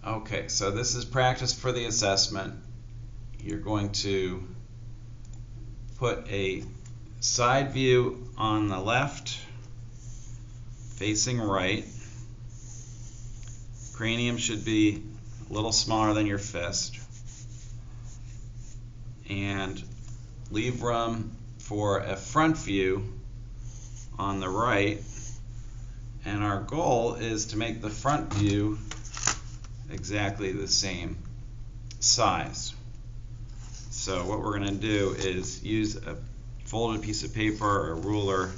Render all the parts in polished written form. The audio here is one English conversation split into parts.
Okay, so this is practice for the assessment. You're going to put a side view on the left, facing right. Cranium should be a little smaller than your fist. And leave room for a front view on the right. And our goal is to make the front view exactly the same size. So what we're going to do is use a folded piece of paper or a ruler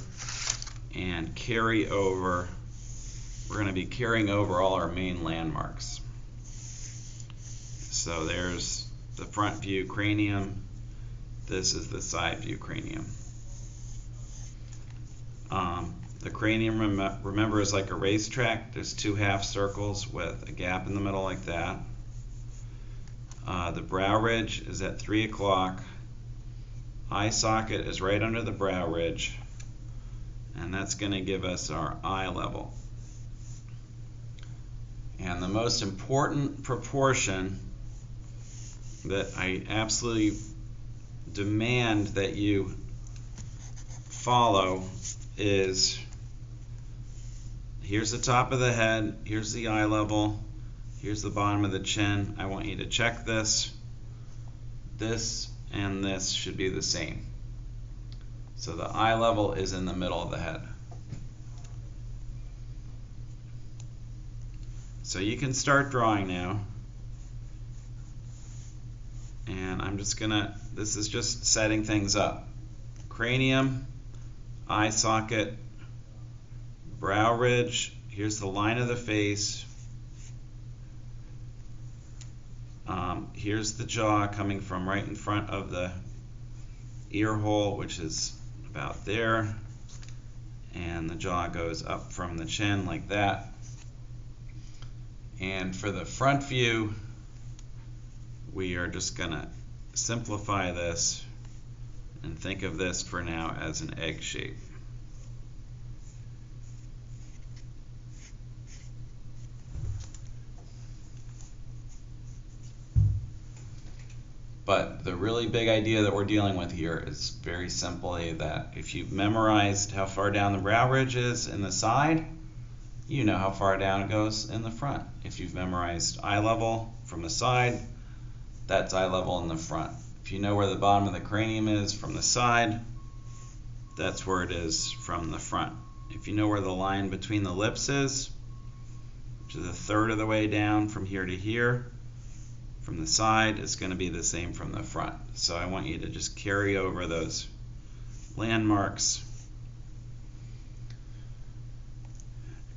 and carry over. We're going to be carrying over all our main landmarks. So there's the front view cranium. This is the side view cranium. The cranium, remember, is like a racetrack. There's two half circles with a gap in the middle like that. The brow ridge is at 3 o'clock. Eye socket is right under the brow ridge, and that's going to give us our eye level. And the most important proportion that I absolutely demand that you follow is, here's the top of the head, here's the eye level, here's the bottom of the chin. I want you to check this. This and this should be the same. So the eye level is in the middle of the head. So you can start drawing now. And I'm just gonna, this is just setting things up. Cranium, eye socket, brow ridge, here's the line of the face, here's the jaw coming from right in front of the ear hole, which is about there, and the jaw goes up from the chin like that. And for the front view, we are just gonna simplify this and think of this for now as an egg shape. But the really big idea that we're dealing with here is very simply that if you've memorized how far down the brow ridge is in the side, you know how far down it goes in the front. If you've memorized eye level from the side, that's eye level in the front. If you know where the bottom of the cranium is from the side, that's where it is from the front. If you know where the line between the lips is, which is a third of the way down from here to here, from the side, it's going to be the same from the front. So I want you to just carry over those landmarks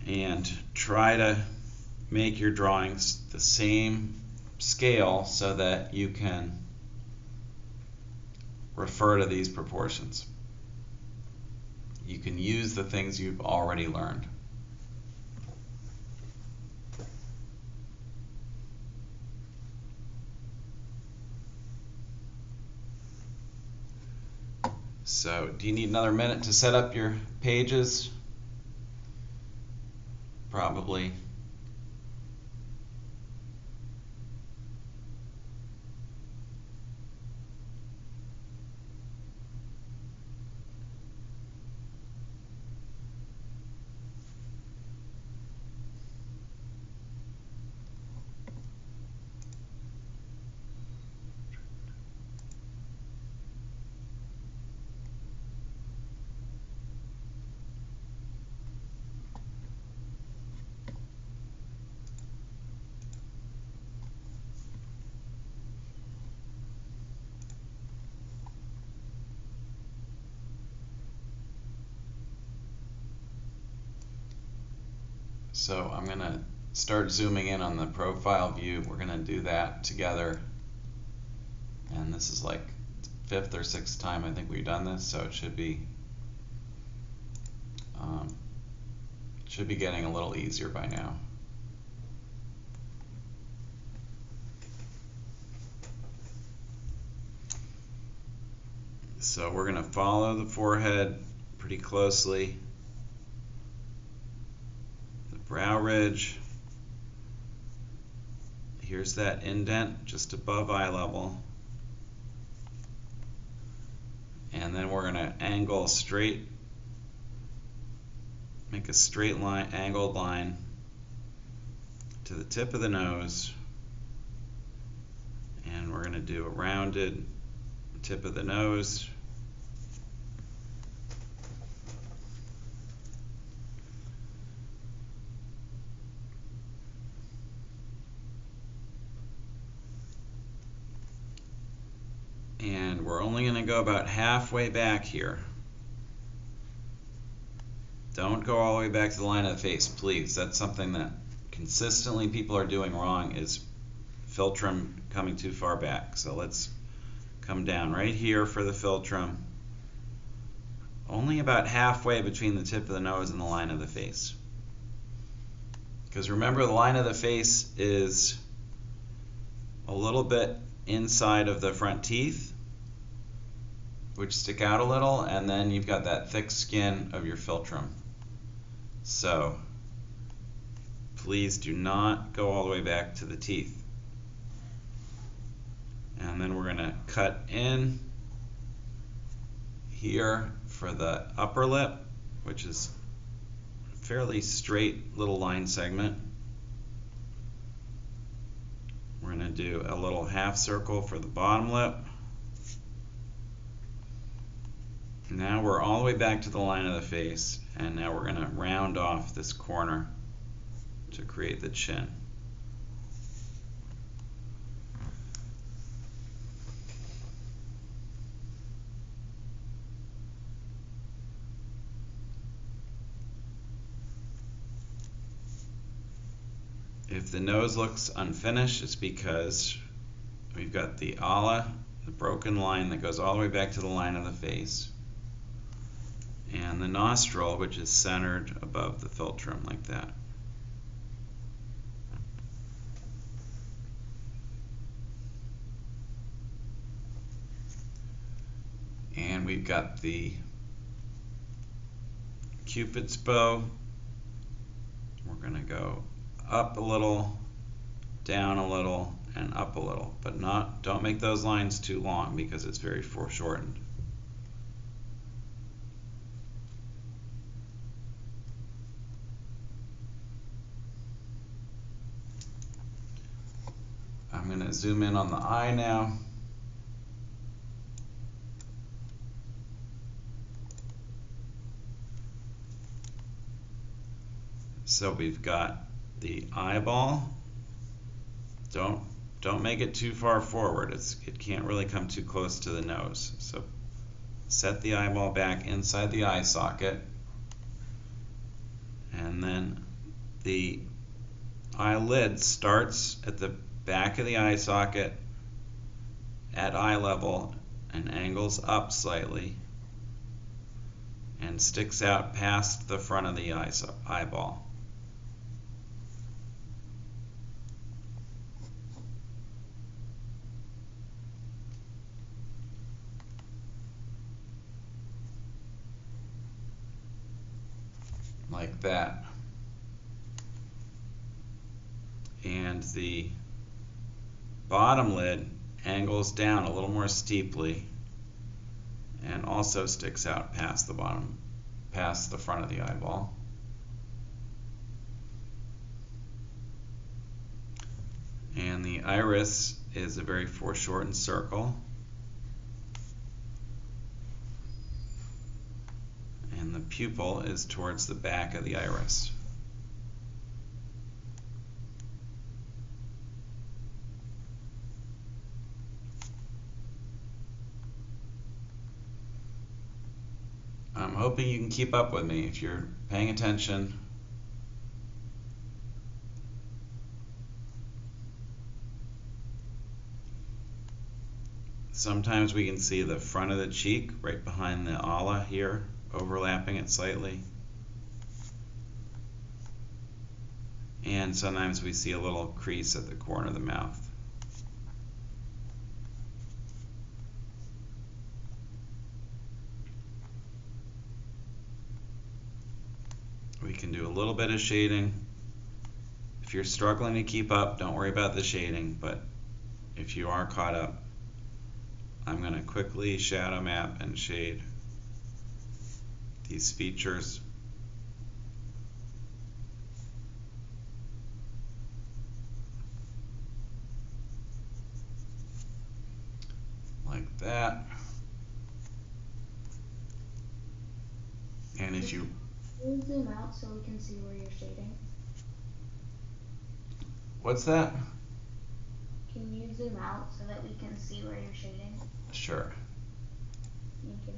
and try to make your drawings the same scale so that you can refer to these proportions. You can use the things you've already learned. So, do you need another minute to set up your pages? Probably. So I'm going to start zooming in on the profile view. We're going to do that together. And this is like 5th or 6th time I think we've done this, so it should be getting a little easier by now. So we're going to follow the forehead pretty closely. The brow ridge, here's that indent just above eye level. And then we're going to angle straight, make a straight line, angled line to the tip of the nose. And we're going to do a rounded tip of the nose. And we're only going to go about halfway back here. Don't go all the way back to the line of the face, please. That's something that consistently people are doing wrong, is philtrum coming too far back. So let's come down right here for the philtrum. Only about halfway between the tip of the nose and the line of the face. Because remember, the line of the face is a little bit inside of the front teeth, which stick out a little, and then you've got that thick skin of your philtrum. So please do not go all the way back to the teeth. And then we're going to cut in here for the upper lip, which is a fairly straight little line segment. We're going to do a little half circle for the bottom lip. Now we're all the way back to the line of the face, and now we're going to round off this corner to create the chin. If the nose looks unfinished, it's because we've got the ala, the broken line that goes all the way back to the line of the face, and the nostril, which is centered above the philtrum like that. And we've got the Cupid's bow. We're going to go up a little, down a little, and up a little, but don't make those lines too long because it's very foreshortened. I'm going to zoom in on the eye now. So we've got the eyeball. Don't make it too far forward. It can't really come too close to the nose. So set the eyeball back inside the eye socket, and then the eyelid starts at the back of the eye socket at eye level and angles up slightly and sticks out past the front of the eyeball. Like that. And the bottom lid angles down a little more steeply and also sticks out past the front of the eyeball. And the iris is a very foreshortened circle. And the pupil is towards the back of the iris. I'm hoping you can keep up with me if you're paying attention. Sometimes we can see the front of the cheek right behind the ala here, overlapping it slightly. And sometimes we see a little crease at the corner of the mouth. We can do a little bit of shading If you're struggling to keep up, don't worry about the shading, but if you are caught up, I'm going to quickly shadow map and shade these features. Like that. And if you Can you zoom out so we can see where you're shading? What's that? Can you zoom out so that we can see where you're shading? Sure. Thank you.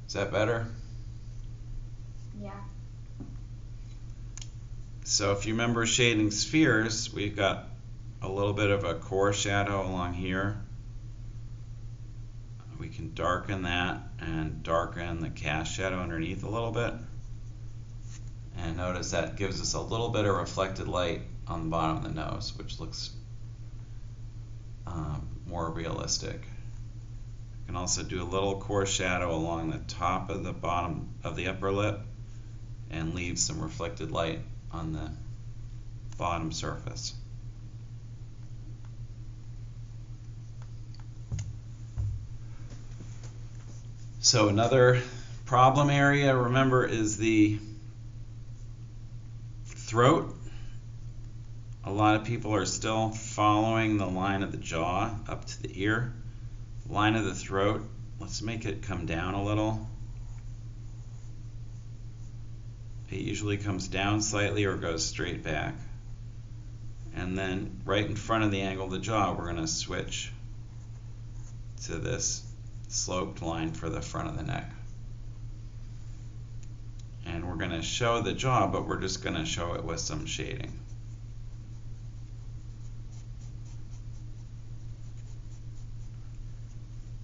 Is that better? Yeah. So if you remember shading spheres, we've got a little bit of a core shadow along here. We can darken that and darken the cast shadow underneath a little bit. And notice that gives us a little bit of reflected light on the bottom of the nose, which looks more realistic. You can also do a little core shadow along the top of the bottom of the upper lip and leave some reflected light on the bottom surface. So another problem area, remember, is the throat. A lot of people are still following the line of the jaw up to the ear. Line of the throat, let's make it come down a little. It usually comes down slightly or goes straight back. And then right in front of the angle of the jaw, we're going to switch to this sloped line for the front of the neck. And we're going to show the jaw, but we're just going to show it with some shading.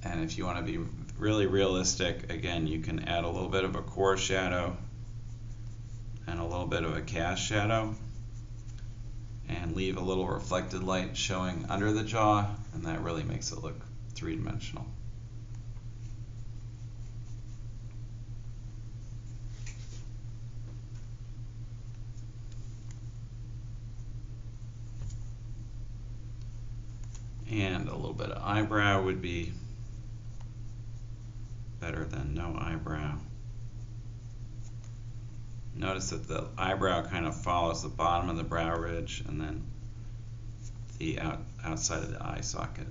And if you want to be really realistic, again, you can add a little bit of a core shadow and a little bit of a cast shadow and leave a little reflected light showing under the jaw, and that really makes it look three-dimensional. And a little bit of eyebrow would be better than no eyebrow. Notice that the eyebrow kind of follows the bottom of the brow ridge and then the outside of the eye socket.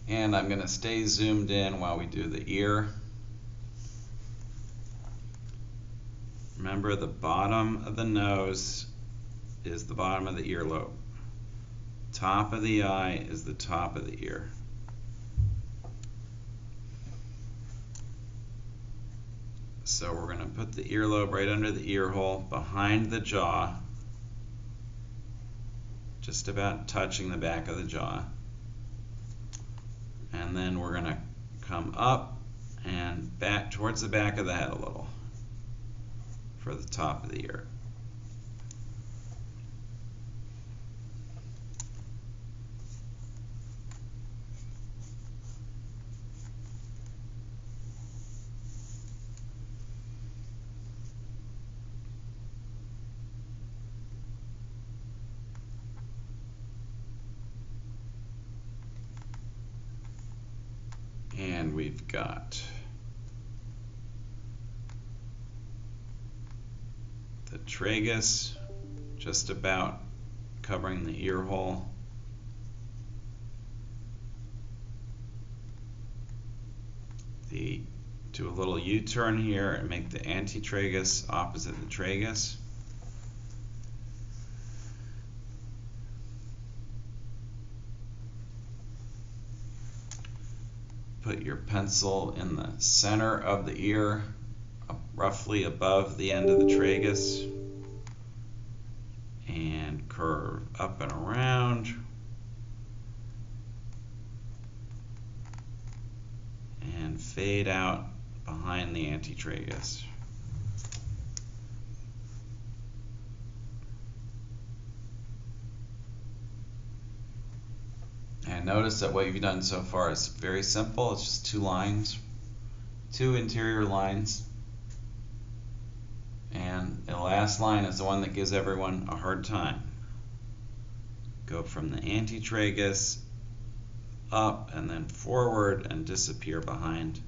And I'm going to stay zoomed in while we do the ear. Remember, the bottom of the nose is the bottom of the earlobe. Top of the eye is the top of the ear. So we're going to put the earlobe right under the ear hole, behind the jaw, just about touching the back of the jaw. And then we're going to come up and back towards the back of the head a little for the top of the ear. And we've got the tragus just about covering the ear hole. Do a little U-turn here and make the antitragus opposite the tragus. Put your pencil in the center of the ear, roughly above the end of the tragus, and curve up and around. And fade out behind the antitragus. And notice that what you've done so far is very simple. It's just two lines, two interior lines. And the last line is the one that gives everyone a hard time. Go from the antitragus up and then forward and disappear behind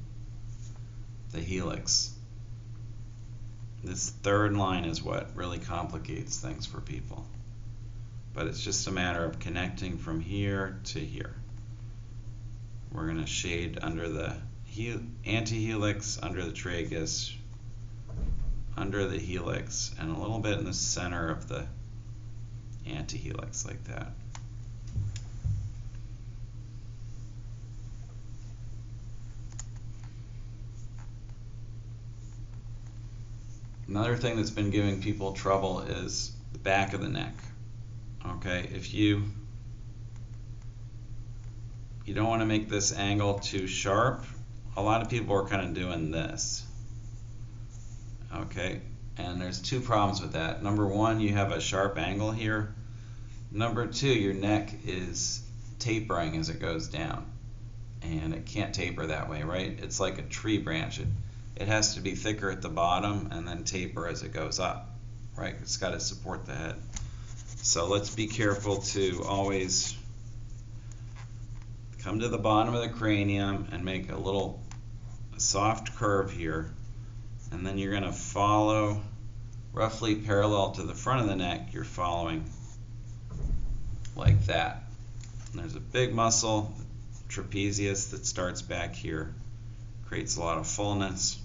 the helix. This third line is what really complicates things for people. But it's just a matter of connecting from here to here. We're going to shade under the antihelix, under the tragus, under the helix, and a little bit in the center of the antihelix, like that. Another thing that's been giving people trouble is the back of the neck. Okay, if you don't want to make this angle too sharp, a lot of people are kind of doing this. Okay, and there's two problems with that. Number one, you have a sharp angle here. Number two, your neck is tapering as it goes down, and it can't taper that way, right? It's like a tree branch. It has to be thicker at the bottom and then taper as it goes up, right? It's got to support the head. So let's be careful to always come to the bottom of the cranium and make a soft curve here, and then you're going to follow roughly parallel to the front of the neck. You're following like that. And there's a big muscle, trapezius, that starts back here, creates a lot of fullness.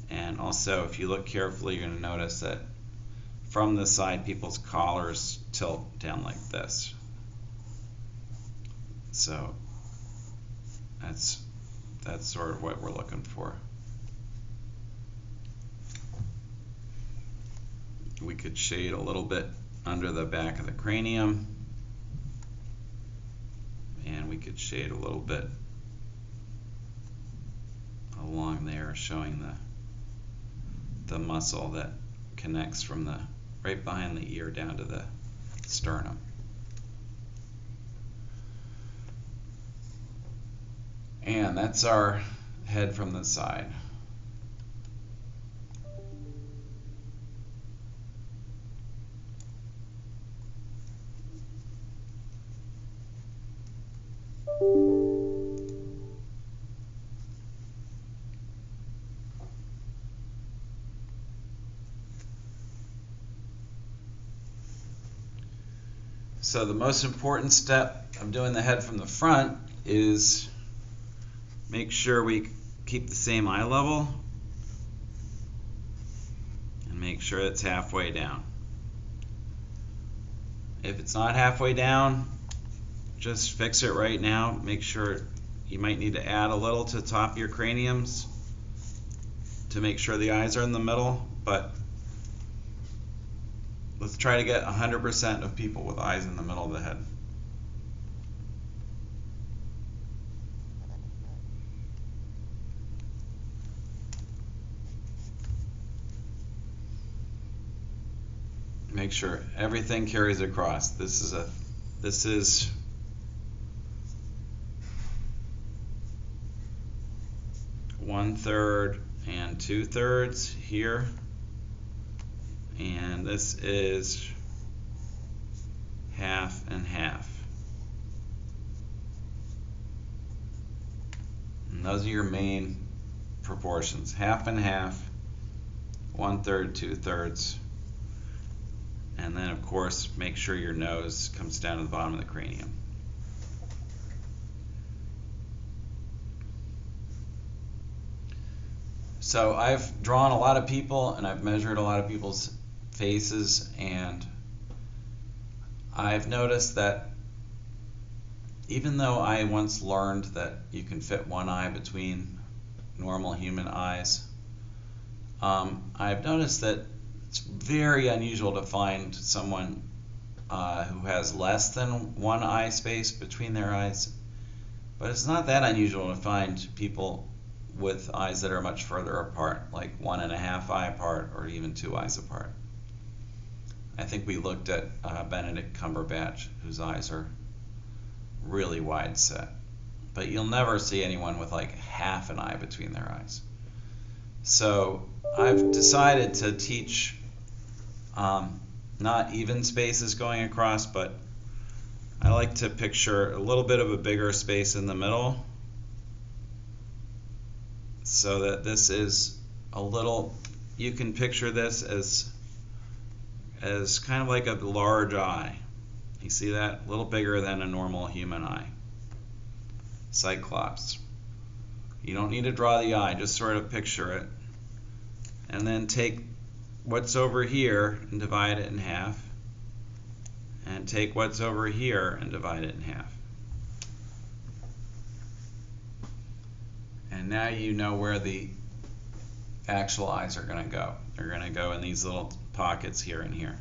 And also, if you look carefully, you're going to notice that from the side, people's collars tilt down like this. So that's sort of what we're looking for. We could shade a little bit under the back of the cranium, and we could shade a little bit along there, showing the muscle that connects from the right behind the ear down to the sternum. And that's our head from the side. So the most important step of doing the head from the front is make sure we keep the same eye level and make sure it's halfway down. If it's not halfway down, just fix it right now. Make sure you might need to add a little to the top of your craniums to make sure the eyes are in the middle, but let's try to get 100% of people with eyes in the middle of the head. Make sure everything carries across. This is 1/3 and 2/3 here. And this is 1/2 and 1/2. And those are your main proportions: 1/2 and 1/2, 1/3, 2/3. And then, of course, make sure your nose comes down to the bottom of the cranium. So I've drawn a lot of people and I've measured a lot of people's faces, and I've noticed that even though I once learned that you can fit one eye between normal human eyes, I've noticed that it's very unusual to find someone who has less than one eye space between their eyes, but it's not that unusual to find people with eyes that are much further apart, like 1.5 eye apart or even 2 eyes apart. I think we looked at Benedict Cumberbatch, whose eyes are really wide set. But you'll never see anyone with like half an eye between their eyes. So I've decided to teach not even spaces going across, but I like to picture a little bit of a bigger space in the middle, so that this is a little, you can picture this as kind of like a large eye. You see that? A little bigger than a normal human eye. Cyclops. You don't need to draw the eye, just sort of picture it. And then take what's over here and divide it in half. And take what's over here and divide it in half. And now you know where the actual eyes are going to go. They're going to go in these little pockets here and here.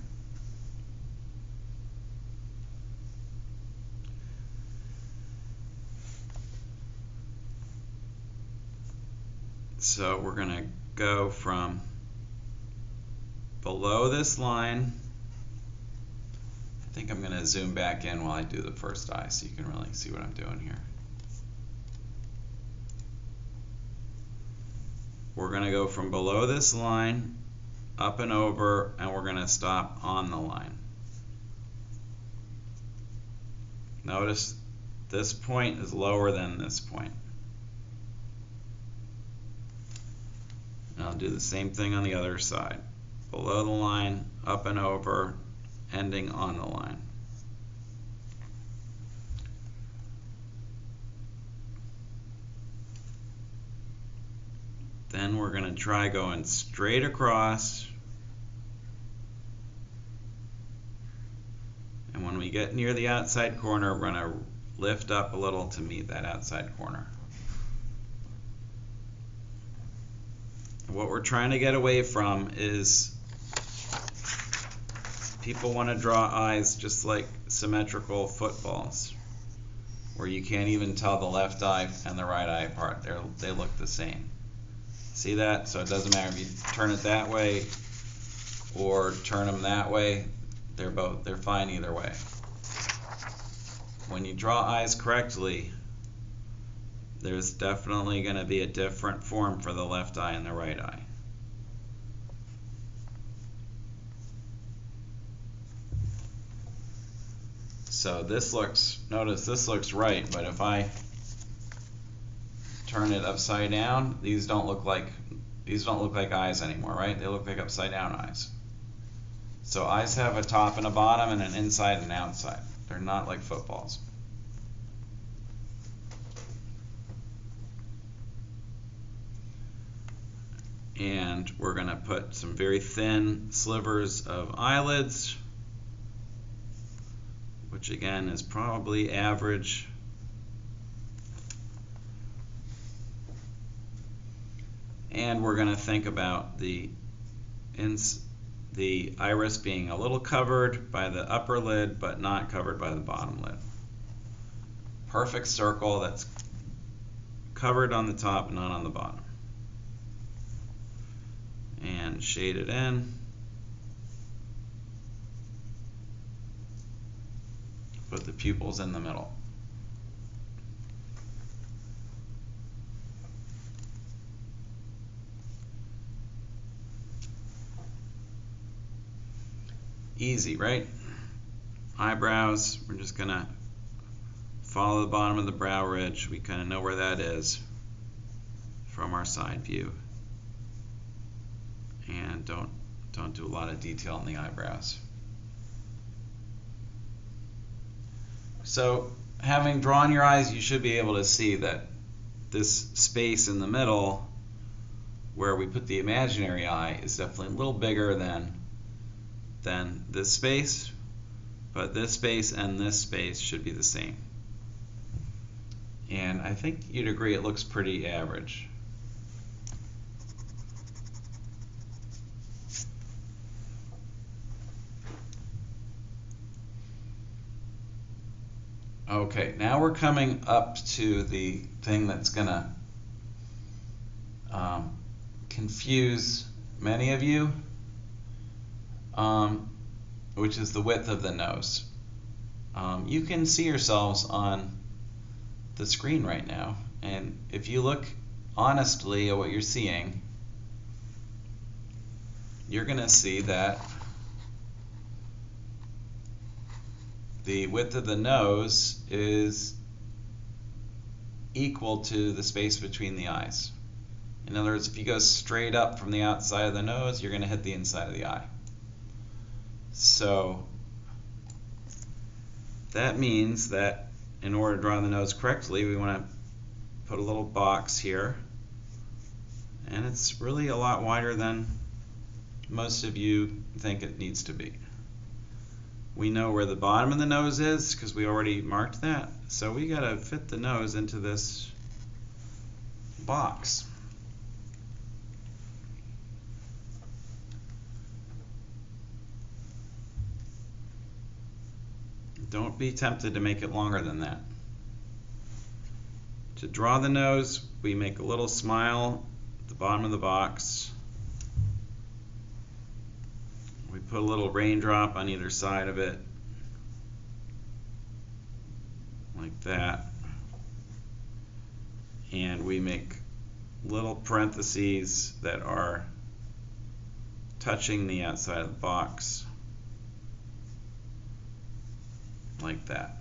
So we're going to go from below this line. I think I'm going to zoom back in while I do the first eye so you can really see what I'm doing here. We're going to go from below this line up and over, and we're going to stop on the line. Notice this point is lower than this point. And I'll do the same thing on the other side. Below the line, up and over, ending on the line. Then we're going to try going straight across. And when we get near the outside corner, we're going to lift up a little to meet that outside corner. What we're trying to get away from is people want to draw eyes just like symmetrical footballs, where you can't even tell the left eye and the right eye apart. They look the same. See that? So it doesn't matter if you turn it that way or turn them that way. They're fine either way. When you draw eyes correctly, there's definitely going to be a different form for the left eye and the right eye. So notice this looks right, but if I turn it upside down, these don't look like eyes anymore, right? They look like upside down eyes. So eyes have a top and a bottom and an inside and an outside. They're not like footballs. And we're going to put some very thin slivers of eyelids, which again is probably average. And we're going to think about the iris being a little covered by the upper lid, but not covered by the bottom lid. Perfect circle that's covered on the top, not on the bottom. And shade it in. Put the pupils in the middle. Easy, right? Eyebrows, we're just going to follow the bottom of the brow ridge. We kind of know where that is from our side view. And don't do a lot of detail in the eyebrows. So, having drawn your eyes, you should be able to see that this space in the middle where we put the imaginary eye is definitely a little bigger than this space, but this space and this space should be the same. And I think you'd agree it looks pretty average. Okay, now we're coming up to the thing that's going to confuse many of you, which is the width of the nose. You can see yourselves on the screen right now, and if you look honestly at what you're seeing, you're going to see that the width of the nose is equal to the space between the eyes. In other words, if you go straight up from the outside of the nose, you're going to hit the inside of the eye. So that means that in order to draw the nose correctly, we want to put a little box here, and it's really a lot wider than most of you think it needs to be. We know where the bottom of the nose is because we already marked that, so we got to fit the nose into this box. Don't be tempted to make it longer than that. To draw the nose, we make a little smile at the bottom of the box. We put a little raindrop on either side of it, like that. And we make little parentheses that are touching the outside of the box, like that.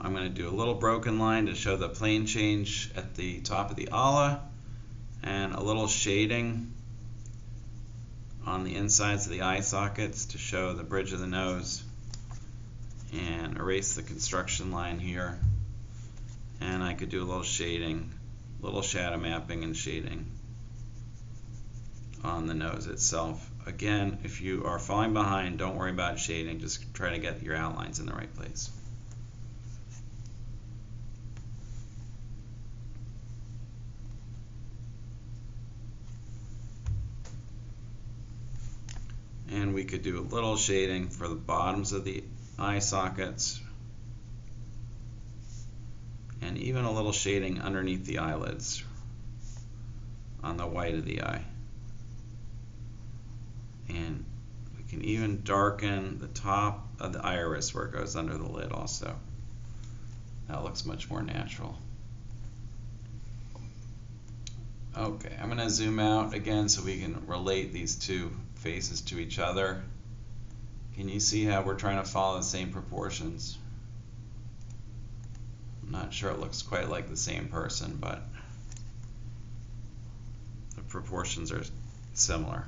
I'm going to do a little broken line to show the plane change at the top of the ala, and a little shading on the insides of the eye sockets to show the bridge of the nose, and erase the construction line here. And I could do a little shading, little shadow mapping and shading on the nose itself. Again, if you are falling behind, don't worry about shading, just try to get your outlines in the right place. And we could do a little shading for the bottoms of the eye sockets, and even a little shading underneath the eyelids on the white of the eye. And we can even darken the top of the iris where it goes under the lid also. That looks much more natural. Okay, I'm going to zoom out again so we can relate these two faces to each other. Can you see how we're trying to follow the same proportions? I'm not sure it looks quite like the same person, but the proportions are similar.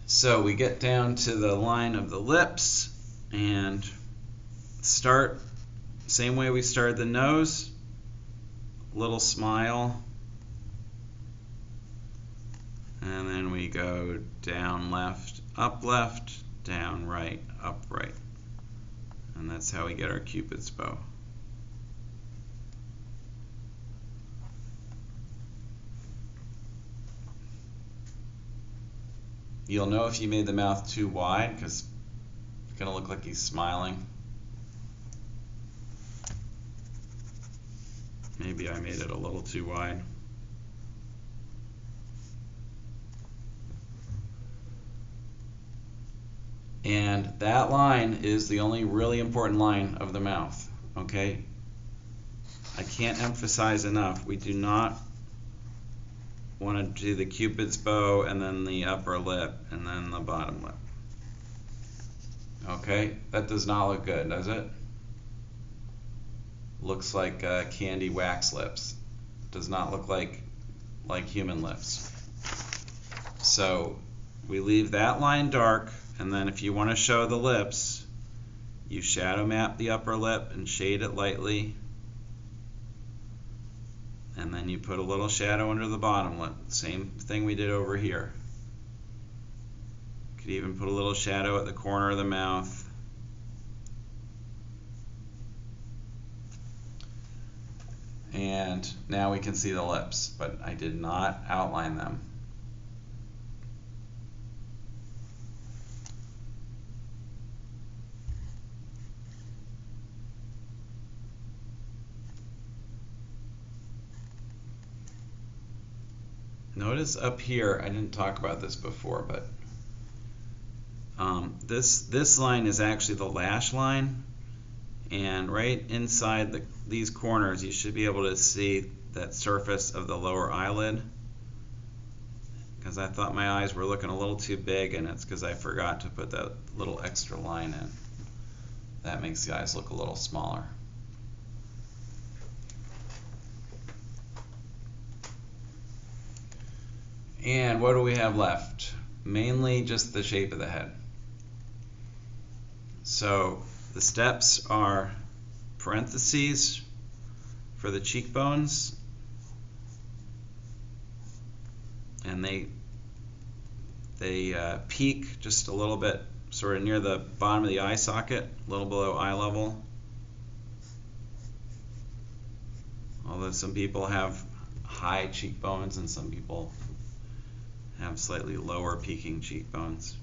So we get down to the line of the lips and start same way we started the nose, little smile, and then we go down left, down right, up right. And that's how we get our Cupid's bow. You'll know if you made the mouth too wide because it's going to look like he's smiling. Maybe I made it a little too wide. And that line is the only really important line of the mouth, okay? I can't emphasize enough, we do not want to do the Cupid's bow and then the upper lip and then the bottom lip. Okay, that does not look good, does it? Looks like candy wax lips. Does not look like human lips. So we leave that line dark, and then if you want to show the lips, you shadow map the upper lip and shade it lightly, and then you put a little shadow under the bottom lip. Same thing we did over here. Could even put a little shadow at the corner of the mouth. And now we can see the lips, but I did not outline them. notice up here, I didn't talk about this before, but this line is actually the lash line, and right inside these corners you should be able to see that surface of the lower eyelid, because I thought my eyes were looking a little too big, and it's because I forgot to put that little extra line in. That makes the eyes look a little smaller. And what do we have left? Mainly just the shape of the head. So the steps are parentheses for the cheekbones, and they peak just a little bit sort of near the bottom of the eye socket, a little below eye level. Although some people have high cheekbones and some people have slightly lower peaking cheekbones.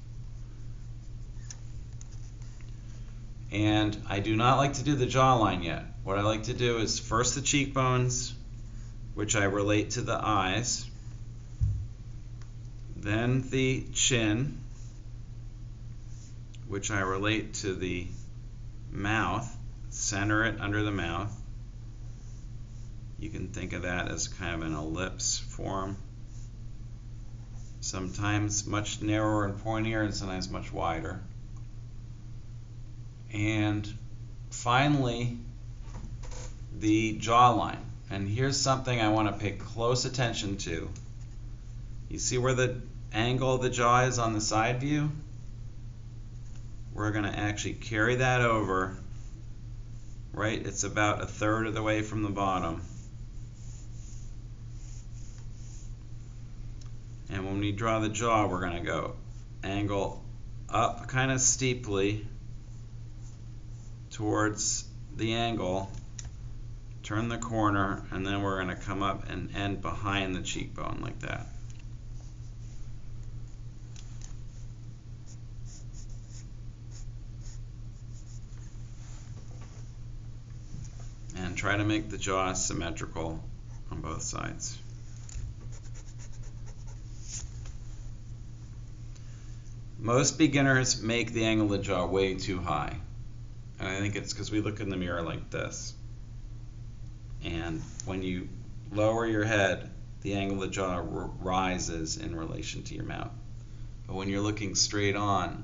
And I do not like to do the jawline yet. What I like to do is first the cheekbones, which I relate to the eyes, then the chin, which I relate to the mouth, center it under the mouth. You can think of that as kind of an ellipse form. Sometimes much narrower and pointier, and sometimes much wider. And finally, the jawline. And here's something I want to pay close attention to. You see where the angle of the jaw is on the side view? We're going to actually carry that over, right? It's about 1/3 of the way from the bottom. And when we draw the jaw, we're going to go angle up kind of steeply towards the angle, turn the corner, and then we're going to come up and end behind the cheekbone like that. And try to make the jaw symmetrical on both sides. Most beginners make the angle of the jaw way too high. And I think it's because we look in the mirror like this. And when you lower your head, the angle of the jaw rises in relation to your mouth. But when you're looking straight on,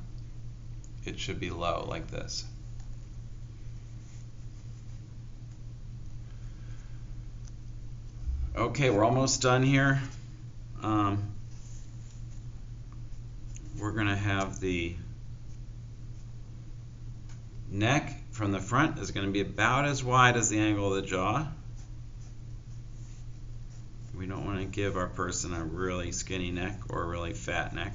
it should be low like this. Okay, we're almost done here. We're going to have the neck from the front is going to be about as wide as the angle of the jaw. We don't want to give our person a really skinny neck or a really fat neck.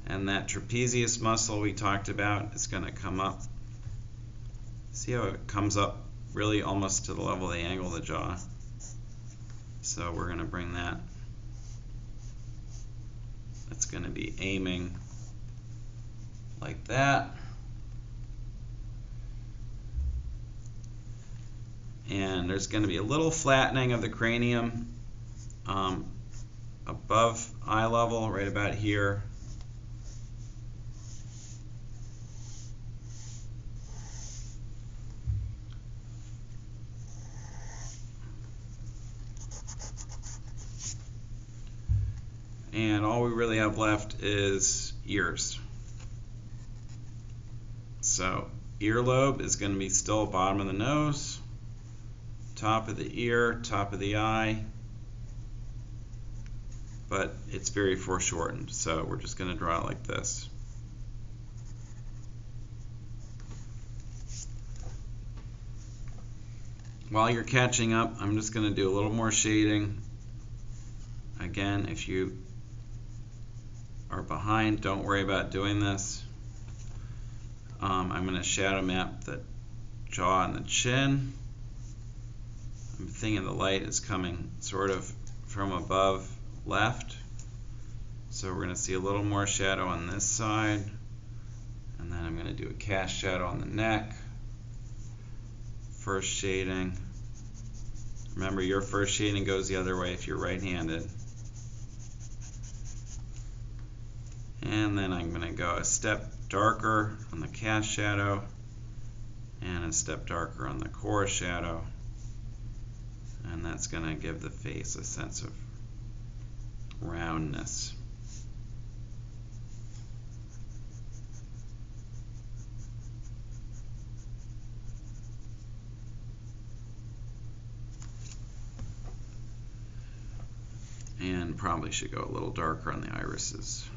And that trapezius muscle we talked about is going to come up. See how it comes up really almost to the level of the angle of the jaw? So we're going to bring that. It's going to be aiming like that. And there's going to be a little flattening of the cranium above eye level, right about here. And all we really have left is ears. So earlobe is going to be still bottom of the nose, top of the ear, top of the eye, but it's very foreshortened, so we're just going to draw it like this. While you're catching up, I'm just going to do a little more shading. Again, if you are behind, don't worry about doing this. I'm going to shadow map the jaw and the chin. I'm thinking the light is coming sort of from above left, so we're going to see a little more shadow on this side, and then I'm going to do a cast shadow on the neck. First shading. Remember, your first shading goes the other way if you're right-handed. And then I'm going to go a step darker on the cast shadow and a step darker on the core shadow. And that's going to give the face a sense of roundness. And probably should go a little darker on the irises.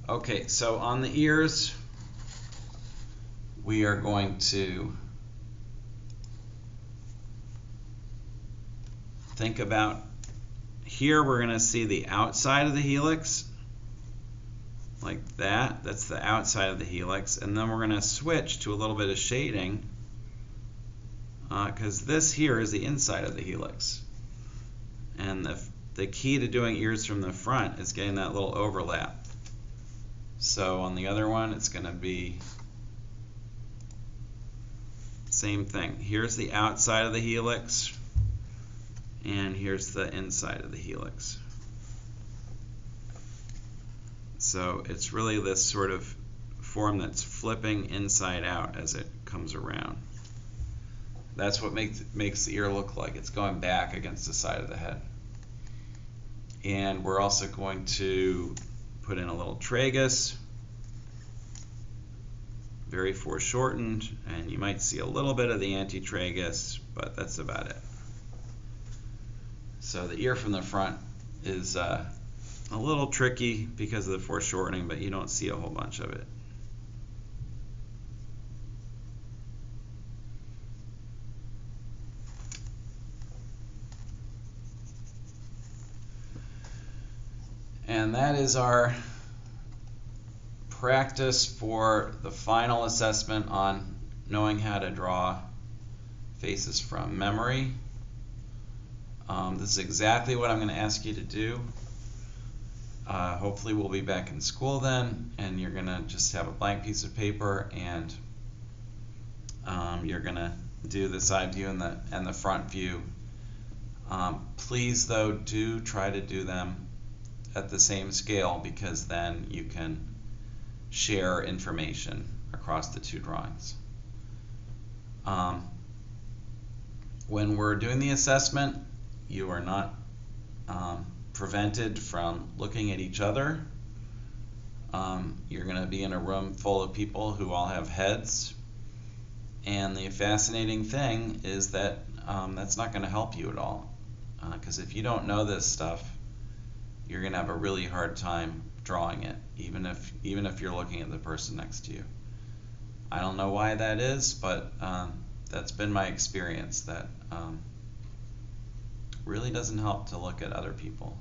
Okay, so on the ears, we are going to think about, here we're going to see the outside of the helix, like that. That's the outside of the helix. And then we're going to switch to a little bit of shading, because this here is the inside of the helix. And the key to doing ears from the front is getting that little overlap. So on the other one, it's going to be same thing. Here's the outside of the helix, and here's the inside of the helix. So it's really this sort of form that's flipping inside out as it comes around. That's what makes the ear look like it's going back against the side of the head. And we're also going to put in a little tragus, very foreshortened, and you might see a little bit of the anti-tragus, but that's about it. So the ear from the front is a little tricky because of the foreshortening, but you don't see a whole bunch of it. And that is our practice for the final assessment on knowing how to draw faces from memory. This is exactly what I'm going to ask you to do. Hopefully we'll be back in school then, and you're going to just have a blank piece of paper, and you're going to do the side view and the front view. Please, though, do try to do them at the same scale, because then you can share information across the two drawings. When we're doing the assessment, you are not prevented from looking at each other. You're going to be in a room full of people who all have heads, and the fascinating thing is that that's not going to help you at all, because if you don't know this stuff, you're going to have a really hard time drawing it, even if you're looking at the person next to you. I don't know why that is, but that's been my experience, that really doesn't help to look at other people.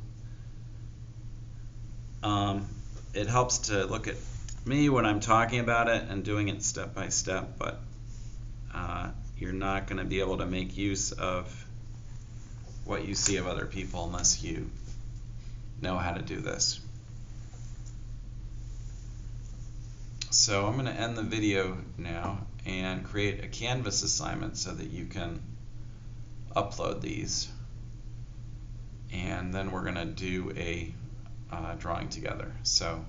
It helps to look at me when I'm talking about it and doing it step by step, but you're not going to be able to make use of what you see of other people unless you know how to do this. So I'm going to end the video now and create a Canvas assignment so that you can upload these, and then we're going to do a drawing together. So